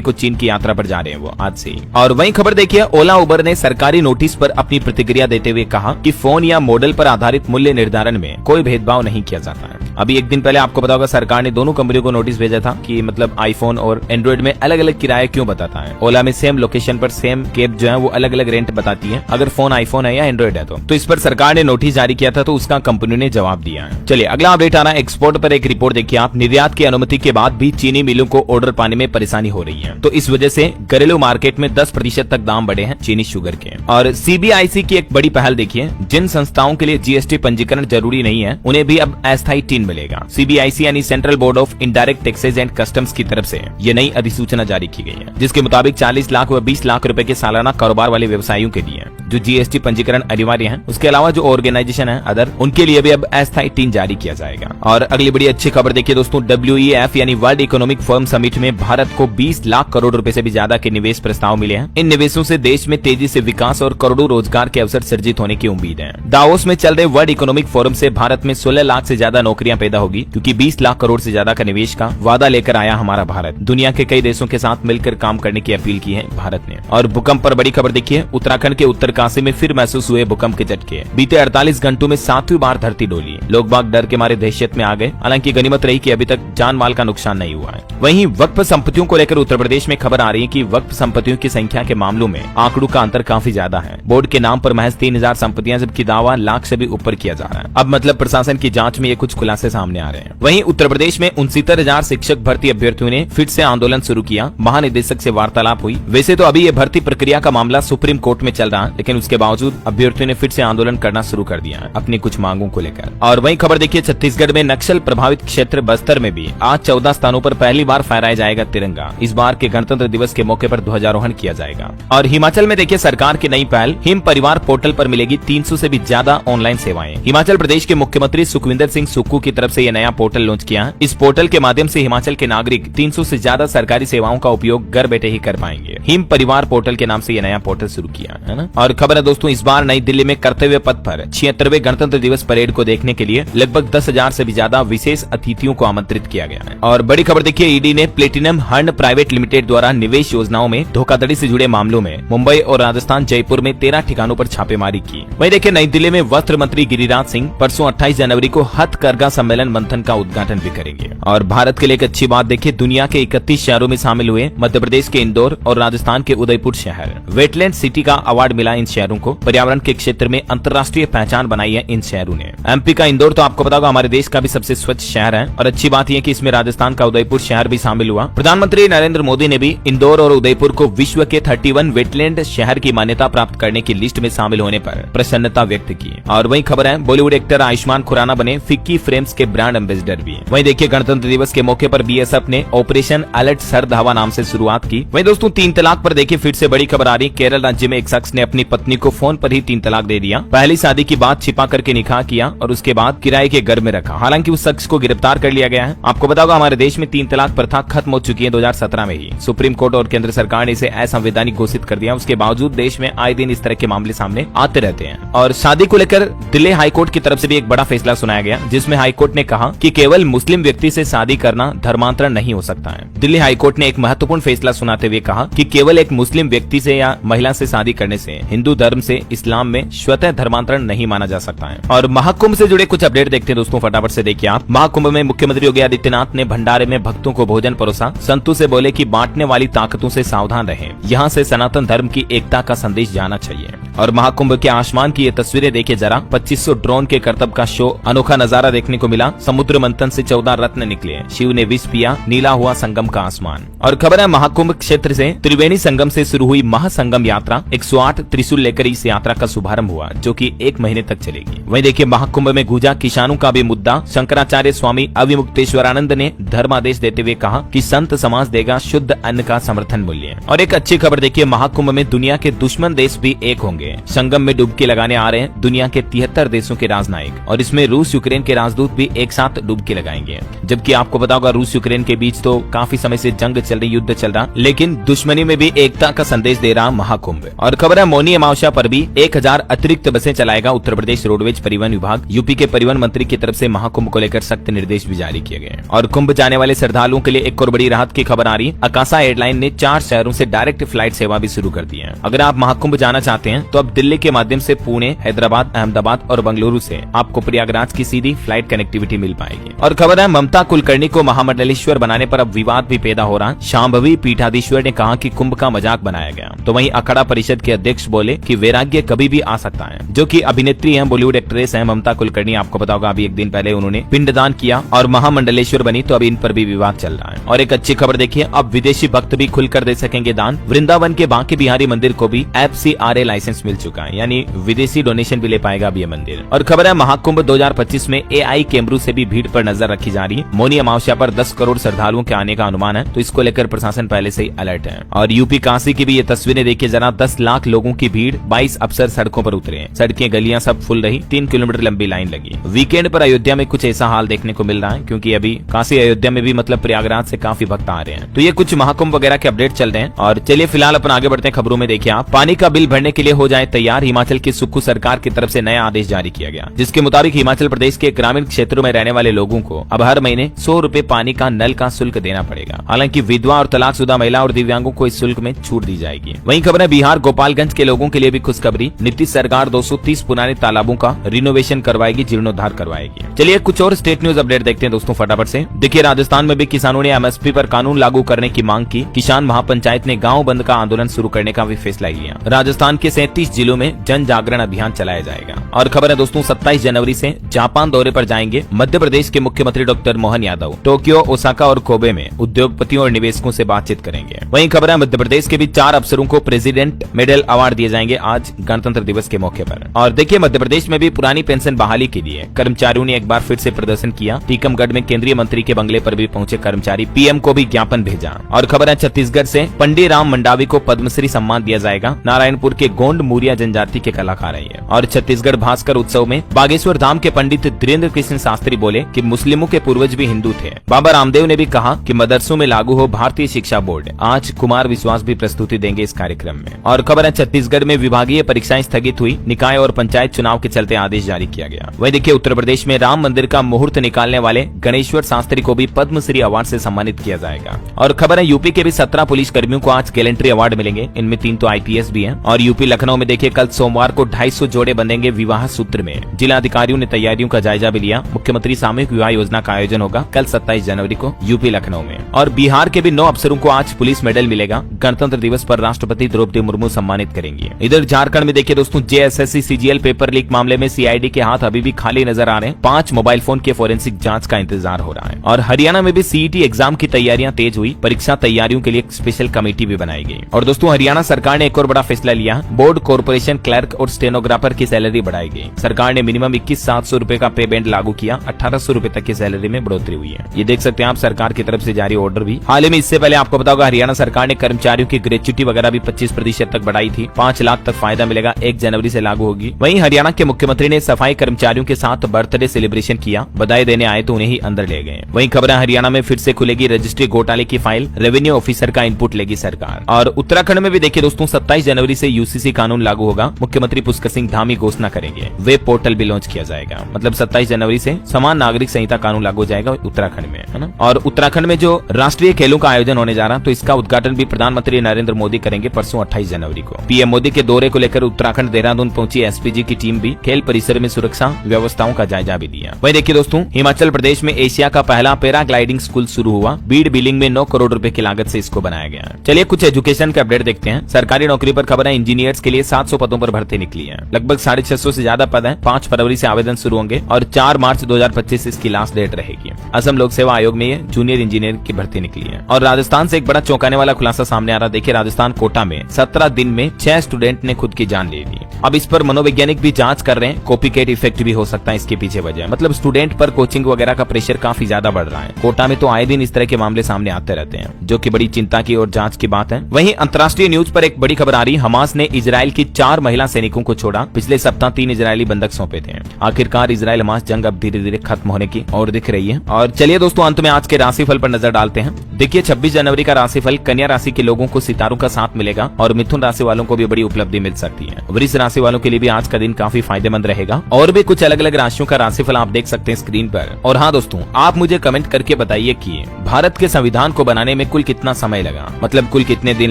को चीन की यात्रा पर जा रहे हैं वो आज से ही। और वहीं खबर देखिए, ओला उबर ने सरकारी नोटिस पर अपनी प्रतिक्रिया देते हुए कहा कि फोन या मॉडल पर आधारित मूल्य निर्धारण में कोई भेदभाव नहीं किया जाता है। अभी एक दिन पहले आपको पता होगा सरकार ने दोनों कंपनियों को नोटिस भेजा था कि मतलब आईफोन और एंड्रॉइड में अलग अलग किराया क्यों बताता है। ओला में सेम लोकेशन पर सेम कैब जो है वो अलग अलग रेंट बताती है अगर फोन आईफोन है या एंड्रॉइड है तो इस पर सरकार ने नोटिस जारी किया था, तो उसका कंपनी ने जवाब दिया है। चलिए अगला अपडेट आ रहा है एक्सपोर्ट पर। एक रिपोर्ट देखिए आप, निर्यात की अनुमति के बाद भी चीनी मिलों को ऑर्डर पाने में परेशानी हो रही है। तो इस वजह से घरेलू मार्केट में 10% तक दाम बढ़े हैं चीनी शुगर के। और सीबीआईसी की एक बड़ी पहल देखिए, जिन संस्थाओं के लिए जीएसटी पंजीकरण जरूरी नहीं है उन्हें भी अब अस्थायी टीन मिलेगा। सीबीआईसी यानी central board of indirect taxes and customs की तरफ से ये नई अधिसूचना जारी की गई है, जिसके मुताबिक 40 लाख व 20 लाख रुपए के सालाना कारोबार वाले व्यवसायियों के लिए जो जीएसटी पंजीकरण अनिवार्य है, उसके अलावा जो ऑर्गेनाइजेशन है अदर, उनके लिए भी अब अस्थायी टीन जारी किया जाएगा। और अगली बड़ी अच्छी खबर देखिए दोस्तों, WEF यानी वर्ल्ड इकोनॉमिक फोरम समिट में भारत को 20 लाख करोड़ रुपए से भी ज्यादा के निवेश प्रस्ताव मिले हैं। इन निवेशों से देश में तेजी से विकास और करोड़ों रोजगार के अवसर सृजित होने की उम्मीद है। दावोस में चल रहे वर्ल्ड इकोनॉमिक फोरम से भारत में 16 लाख से ज्यादा नौकरियां पैदा होगी, क्योंकि 20 लाख करोड़ से ज्यादा का निवेश का वादा लेकर आया हमारा भारत। दुनिया के कई देशों के साथ मिलकर काम करने की अपील की है भारत ने। और भूकंप पर बड़ी खबर देखिए, उत्तराखंड के उत्तरकाशी में फिर महसूस हुए भूकंप के झटके। बीते 48 घंटों में 7वीं बार धरती डोली। लोग बाग डर के मारे दहशत में आ गए। हालांकि गनीमत रही कि अभी तक जान माल का नुकसान नहीं हुआ है। वहीं वक्फ संपत्तियों को लेकर उत्तर प्रदेश में खबर आ रही है कि वक्फ संपत्तियों की संख्या के मामलों में आंकड़ों का अंतर काफी ज्यादा है। बोर्ड के नाम पर महज 3000 संपत्तियां, जबकि दावा लाख से भी ऊपर किया जा रहा है। अब मतलब प्रशासन की जांच में ये कुछ खुलासे सामने आ रहे हैं। वहीं उत्तर प्रदेश में 69,000 शिक्षक भर्ती अभ्यर्थियों ने फिर से आंदोलन शुरू किया। महानिदेशक से वार्तालाप हुई। वैसे तो अभी ये भर्ती प्रक्रिया का मामला सुप्रीम कोर्ट में चल रहा है, लेकिन उसके बावजूद अभ्यर्थियों ने फिर से आंदोलन करना शुरू कर दिया है अपनी कुछ मांगों को लेकर। और वहीं खबर देखिए, छत्तीसगढ़ में नक्सल प्रभावित क्षेत्र बस्तर में भी आज 14 स्थानों पर पहली बार फहराया जाएगा तिरंगा। इस बार के गणतंत्र दिवस के मौके पर ध्वजारोहण किया जाएगा। और हिमाचल में देखिए सरकार की नई पहल, हिम परिवार पोर्टल पर मिलेगी 300 से भी ज्यादा ऑनलाइन सेवाएं। हिमाचल प्रदेश के मुख्यमंत्री सुखविंदर सिंह सुक्खू की तरफ से यह नया पोर्टल लॉन्च किया है। इस पोर्टल के माध्यम से हिमाचल के नागरिक 300 से ज्यादा सरकारी सेवाओं का उपयोग घर बैठे ही कर पाएंगे। हिम परिवार पोर्टल के नाम से यह नया पोर्टल शुरू किया है ना। और खबर है दोस्तों, इस बार नई दिल्ली में कर्तव्य पथ पर 76वें गणतंत्र दिवस परेड को देखने के लिए लगभग 10,000 से भी ज्यादा विशेष अतिथियों को आमंत्रित किया गया है। और बड़ी खबर देखिए, ईडी ने प्लेटिनम हंड प्राइवेट लिमिटेड द्वारा निवेश योजनाओं में धोखाधड़ी से जुड़े मामलों में मुंबई और राजस्थान जयपुर में 13 ठिकानों पर छापेमारी की। वहीं देखिए नई दिल्ली में वस्त्र मंत्री गिरिराज सिंह परसों 28 जनवरी को हथकरघा सम्मेलन मंथन का उद्घाटन भी करेंगे। और भारत के लिए एक अच्छी बात देखिए, दुनिया के 31 शहरों में शामिल हुए मध्य प्रदेश के इंदौर और राजस्थान के उदयपुर शहर। वेटलैंड सिटी का अवार्ड मिला इन शहरों को। पर्यावरण के क्षेत्र में अंतर्राष्ट्रीय पहचान बनाई है इन शहरों ने। एमपी का इंदौर तो आपको पता होगा हमारे देश का भी सबसे स्वच्छ शहर है। और अच्छी बात यह कि इसमें राजस्थान का उदयपुर शहर भी शामिल हुआ। प्रधानमंत्री नरेंद्र मोदी ने भी इंदौर और उदयपुर को विश्व के 31 वेटलैंड शहर की मान्यता प्राप्त करने की लिस्ट में शामिल होने पर प्रसन्नता व्यक्त की। और वहीं खबर है, बॉलीवुड एक्टर आयुष्मान खुराना बने फिक्की फ्रेम्स के ब्रांड एम्बेसडर भी। वहीं देखिए गणतंत्र दिवस के मौके पर बीएसएफ ने ऑपरेशन अलर्ट सर्द हवा नाम से शुरुआत की। वहीं दोस्तों 3 तलाक पर देखिए फिर से बड़ी खबर आ रही। केरल राज्य में एक शख्स ने अपनी पत्नी को फोन पर ही 3 तलाक दे दिया। पहली शादी की बात छिपा करके निकाह किया और उसके बाद किराए के घर में रखा। हालांकि उस शख्स को गिरफ्तार कर लिया गया है। आपको बता होगा हमारे देश में 3 तलाक प्रथा खत्म हो चुकी है 2017 में ही। सुप्रीम कोर्ट और केंद्र सरकार ने इसे असंवैधानिक घोषित कर दिया। उसके बावजूद देश में आए दिन इस तरह के मामले सामने आते रहते हैं। और शादी को लेकर दिल्ली हाईकोर्ट की तरफ से भी एक बड़ा फैसला सुनाया गया, जिसमें हाईकोर्ट ने कहा कि केवल मुस्लिम व्यक्ति से शादी करना धर्मांतरण नहीं हो सकता है। दिल्ली हाईकोर्ट ने एक महत्वपूर्ण फैसला सुनाते हुए कहा कि केवल एक मुस्लिम व्यक्ति से या महिला से शादी करने से हिंदू धर्म से इस्लाम में स्वतः धर्मांतरण नहीं माना जा सकता है। और महाकुंभ से जुड़े कुछ अपडेट देखते हैं दोस्तों, फटाफट से देखिए आप। महाकुंभ में मुख्यमंत्री योगी आदित्यनाथ ने भंडारे में भक्तों को भोजन परोसा। संतों से बोले कि बांटने वाली ताकतों से सावधान रहें। यहाँ से सनातन धर्म की एकता का संदेश जाना चाहिए। और महाकुंभ के आसमान की ये तस्वीरें देखिए जरा, 2500 ड्रोन के करतब का शो, अनोखा नजारा देखने को मिला। समुद्र मंथन से 14 रत्न निकले, शिव ने विष पिया, नीला हुआ संगम का आसमान। और खबर है महाकुंभ क्षेत्र से त्रिवेणी संगम से शुरू हुई महासंगम यात्रा, 108 त्रिशूल लेकर इस यात्रा का शुभारंभ हुआ, जो कि 1 महीने तक चलेगी। वहीं देखिए महाकुंभ में गूंजा किसानों का भी मुद्दा। शंकराचार्य स्वामी अविमुक्तेश्वरानंद ने धर्मादेश देते हुए कहा कि संत समाज देगा शुद्ध अन्न का समर्थन मूल्य। और एक अच्छी खबर देखिए, महाकुंभ में दुनिया के दुश्मन देश भी एक होंगे। संगम में डुबकी लगाने आ रहे हैं दुनिया के 73 देशों के राजनायक, और इसमें रूस यूक्रेन के राजदूत भी एक साथ डुबकी लगाएंगे। जबकि आपको पता होगा रूस यूक्रेन के बीच तो काफी समय से जंग चल रही, युद्ध चल रहा, लेकिन दुश्मनी में भी एकता का संदेश दे रहा महाकुंभ। और खबर है मौनी अमावस्या पर भी 1000 अतिरिक्त बसें चलाएगा उत्तर प्रदेश रोडवेज परिवहन विभाग। यूपी के परिवहन मंत्री की तरफ से महाकुंभ को लेकर सख्त निर्देश भी जारी किए गए। और कुंभ जाने वाले श्रद्धालुओं के लिए एक और बड़ी राहत की खबर आ रही। आकाशा एयरलाइन ने 4 शहरों से डायरेक्ट फ्लाइट सेवा भी शुरू कर दी है। अगर आप महाकुंभ जाना चाहते हैं तो अब दिल्ली के माध्यम से पुणे, हैदराबाद, अहमदाबाद और बेंगलुरु से आपको प्रयागराज की सीधी फ्लाइट कनेक्टिविटी मिल पाएगी। और खबर है ममता कुलकर्णी को महामंडलेश्वर बनाने पर अब विवाद भी पैदा हो रहा। शांभवी पीठाधीश्वर ने कहा कि कुंभ का मजाक बनाया गया, तो वहीं अखाड़ा परिषद के अध्यक्ष बोले कि वैराग्य कभी भी आ सकता है। जो कि अभिनेत्री हैं, बॉलीवुड एक्ट्रेस हैं ममता कुलकर्णी, आपको पता होगा अभी एक दिन पहले उन्होंने पिंडदान किया और महामंडलेश्वर बनी, तो अब इन पर भी विवाद चल रहा है। और एक अच्छी खबर देखिए, अब विदेशी भक्त भी खुलकर दे सकेंगे दान। वृंदावन के बांके बिहारी मंदिर को भी FCRA लाइसेंस मिल चुका है, यानी विदेशी डोनेशन भी ले पाएगा अब ये मंदिर। और खबर है महाकुंभ 2025 में AI कैमरू से भी भीड़ पर नजर रखी जा रही है। मौनी अमावस्या पर 10 करोड़ श्रद्धालुओं के आने का अनुमान है, तो इसको लेकर प्रशासन पहले से ही अलर्ट है। और यूपी काशी की भी ये तस्वीरें देखिए जरा, 10 लाख लोगों की भीड़, 22 अफसर सड़कों पर उतरे, सड़कें गलियां सब फुल रही, 3 किलोमीटर लंबी लाइन लगी। वीकेंड पर अयोध्या में कुछ ऐसा हाल देखने को मिल रहा है, क्योंकि अभी काशी अयोध्या में भी मतलब प्रयागराज से काफी भक्त आ रहे हैं। तो ये कुछ महाकुंभ वगैरह के अपडेट चल रहे हैं। और चलिए फिलहाल अपन आगे बढ़ते हैं खबरों में। देखिए आप, पानी का बिल भरने के लिए हो जाए तैयार। हिमाचल की सुक्खू सरकार की तरफ से नया आदेश जारी किया गया, जिसके मुताबिक हिमाचल प्रदेश के ग्रामीण क्षेत्रों में रहने वाले लोगों को अब हर महीने 100 रुपए पानी का नल का शुल्क देना पड़ेगा। हालांकि विधवा और तलाकशुदा महिला और दिव्यांगों को इस शुल्क में छूट दी जाएगी। वहीं खबर है बिहार गोपालगंज के लोगों के लिए भी खुशखबरी। नीतीश सरकार 230 पुराने तालाबों का रिनोवेशन करवाएगी, जीर्णोद्धार करवाएगी। चलिए कुछ और स्टेट न्यूज अपडेट देखते हैं दोस्तों फटाफट से। देखिए राजस्थान में भी किसानों ने MSP पर कानून लागू करने की मांग की। किसान महापंचायत ने गाँव बंद का आंदोलन शुरू करने का भी फैसला लिया। राजस्थान के 37 जिलों में जन जागरण अभियान चलाया जाएगा। और खबर है दोस्तों 27 जनवरी से जापान दौरे पर जाएंगे मध्य प्रदेश के मुख्यमंत्री doctor Mohan Yadav. Tokyo, Osaka और कोबे में उद्योगपतियों और निवेशकों से बातचीत करेंगे। वहीं खबर है मध्य प्रदेश के भी 4 अफसरों को प्रेसिडेंट मेडल अवार्ड दिए जाएंगे आज गणतंत्र दिवस के मौके पर। और देखिए मध्य प्रदेश में भी पुरानी पेंशन बहाली के लिए कर्मचारियों ने एक बार फिर से प्रदर्शन किया। टीकमगढ़ में केंद्रीय मंत्री के बंगले पर भी पहुंचे कर्मचारी, PM को भी ज्ञापन भेजा। और खबर है छत्तीसगढ़ से पंडित राम मंडावी को पद्मश्री सम्मान दिया जाएगा। नारायणपुर के गोंड मूरिया जनजाति के कलाकार है ये। और छत्तीसगढ़ भास्कर उत्सव में बागेश्वर धाम के पंडित धीरेन्द्र कृष्ण शास्त्री बोले कि मुस्लिमों के पूर्वज भी हिंदू थे। बाबा रामदेव ने भी कहा कि मदरसों में लागू हो भारतीय शिक्षा बोर्ड। आज कुमार विश्वास भी प्रस्तुति देंगे इस कार्यक्रम में। और खबर है छत्तीसगढ़ में विभागीय परीक्षाएं स्थगित हुई। निकाय और पंचायत चुनाव के चलते आदेश जारी किया गया। वहीं देखिए उत्तर प्रदेश में राम मंदिर का मुहूर्त निकालने वाले गणेश्वर शास्त्री को भी पद्मश्री अवार्ड से सम्मानित किया जाएगा। और खबर है यूपी के भी 17 पुलिस कर्मियों को आज गैलेंट्री अवार्ड मिलेंगे। इनमें 3 तो IPS भी हैं। और यूपी लखनऊ में देखिए कल सोमवार को 250 जोड़े बंधेंगे विवाह सूत्र में। जिला अधिकारियों ने तैयारियों का जायजा भी लिया। मुख्यमंत्री सामूहिक विवाह योजना का आयोजन होगा कल 27 जनवरी को यूपी लखनऊ में। और बिहार के भी 9 अफसरों को आज पुलिस मेडल मिलेगा। गणतंत्र दिवस पर राष्ट्रपति द्रौपदी मुर्मू सम्मानित करेंगी। इधर झारखंड में देखिए दोस्तों JSSC CGL पेपर लीक मामले में CID के हाथ अभी भी खाली नजर आ रहे हैं। 5 मोबाइल फोन के फोरेंसिक जांच का इंतजार हो रहा है। और हरियाणा में भी CET एग्जाम की तैयारियां तेज हुई। परीक्षा तैयारियों के लिए एक स्पेशल कमेटी भी बनाई गई। और दोस्तों हरियाणा सरकार ने एक और बड़ा फैसला लिया। बोर्ड, कॉर्पोरेशन क्लर्क और स्टेनोग्राफर की सैलरी बढ़ाई गई। सरकार ने मिनिमम 21,700 रुपए का पे बैंड लागू किया। 1,800 रुपए तक की सैलरी में बढ़ोतरी हुई है। ये देख सकते हैं आप सरकार की तरफ से जारी ऑर्डर भी। हाल ही में इससे पहले आपको पता होगा हरियाणा सरकार ने कर्मचारियों की ग्रेच्युटी वगैरह भी 25% तक बढ़ाई थी। 5 लाख तक फायदा मिलेगा, 1 जनवरी से लागू होगी। वहीं हरियाणा के मुख्यमंत्री ने सफाई कर्मचारियों के साथ बर्थडे सेलिब्रेशन किया। बधाई देने आए तो उन्हें ही अंदर ले गए। वहीं खबर है हरियाणा में फिर से खुलेगी रजिस्ट्री घोटाले की फाइल। रेवेन्यू ऑफिसर का इनपुट लेगी सरकार। और उत्तराखंड में भी देखिए दोस्तों 27 जनवरी से UCC कानून लागू होगा। मुख्यमंत्री पुष्कर सिंह धामी घोषणा करेंगे। वेब पोर्टल भी लॉन्च किया जाएगा। मतलब 27 जनवरी से समान नागरिक संहिता कानून लागू हो जाएगा उत्तराखंड में, है ना। और उत्तराखंड में जो राष्ट्रीय खेलों का आयोजन होने जा रहा है, तो इसका उद्घाटन भी प्रधानमंत्री नरेंद्र मोदी करेंगे परसों 28 जनवरी को। PM मोदी के दौरे को लेकर उत्तराखंड देहरादून पहुंची SPG की टीम भी खेल परिसर में सुरक्षा व्यवस्थाओं का जायजा भी दिया। वहीं देखिए दोस्तों हिमाचल प्रदेश में एशिया का पहला पैराग्लाइडिंग स्कूल शुरू हुआ। बीड बिलिंग में 9 करोड़ रुपए की लागत से इसको बनाया गया। चलिए कुछ एजुकेशन के अपडेट देखते हैं। सरकारी नौकरी पर खबर है इंजीनियर्स के लिए 700 पदों पर भर्ती निकली है। लगभग 650 से ज्यादा पद हैं। 5 फरवरी से आवेदन शुरू होंगे और 4 मार्च 2025 इसकी लास्ट डेट रहेगी। असम लोक सेवा आयोग में ये जूनियर इंजीनियर की भर्ती निकली है। और राजस्थान से एक बड़ा चौंकाने वाला खुलासा सामने आ रहा। देखिए, राजस्थान कोटा में 17 दिन में 6 स्टूडेंट ने खुद की जान ले ली। अब इस पर मनोवैज्ञानिक भी जांच कर रहे हैं। कॉपीकैट इफेक्ट भी हो सकता है इसके पीछे वजह। मतलब स्टूडेंट पर कोचिंग वगैरह का प्रेशर काफी ज्यादा बढ़ रहा है। कोटा में तो आए दिन इस तरह के मामले सामने आते रहते हैं, जो कि बड़ी चिंता की और जांच की बात है। वहीं अंतर्राष्ट्रीय न्यूज पर एक बड़ी खबर आ रही। हमास ने इजराइल की 4 महिला सैनिकों को छोड़ा। पिछले सप्ताह 3 इजरायली बंधक सौंपे थे। आखिरकार इजराइल हमास जंग अब धीरे धीरे खत्म होने की और दिख रही है। और चलिए दोस्तों, अंत में आज के राशिफल पर नजर डालते हैं। देखिए, 26 जनवरी का राशिफल कन्या राशि के लोगों को सितारों का साथ मिलेगा और मिथुन राशि वालों को भी बड़ी उपलब्धि मिल सकती है। वृष राशि वालों के लिए भी आज का दिन काफी फायदेमंद रहेगा। और भी कुछ अलग अलग राशियों का राशिफल आप देख सकते हैं स्क्रीन पर। और हाँ दोस्तों, आप मुझे कमेंट करके बताइए कि भारत के संविधान को बनाने में कुल कितना समय लगा, मतलब कुल कितने दिन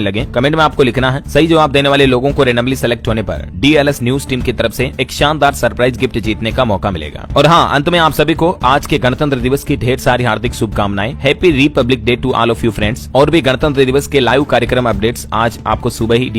लगे। कमेंट में आपको लिखना है। सही जवाब देने वाले लोगों को रैंडमली सेलेक्ट होने पर DLS न्यूज टीम की तरफ से एक शानदार सरप्राइज गिफ्ट जीतने का मौका मिलेगा। और हाँ, अंत में आप सभी को आज के गणतंत्र दिवस की ढेर सारी हार्दिक शुभकामनाएं। Happy Republic Day to all of you friends. और भी गणतंत्र दिवस के लाइव कार्यक्रम अपडेट्स आज आपको सुबह ही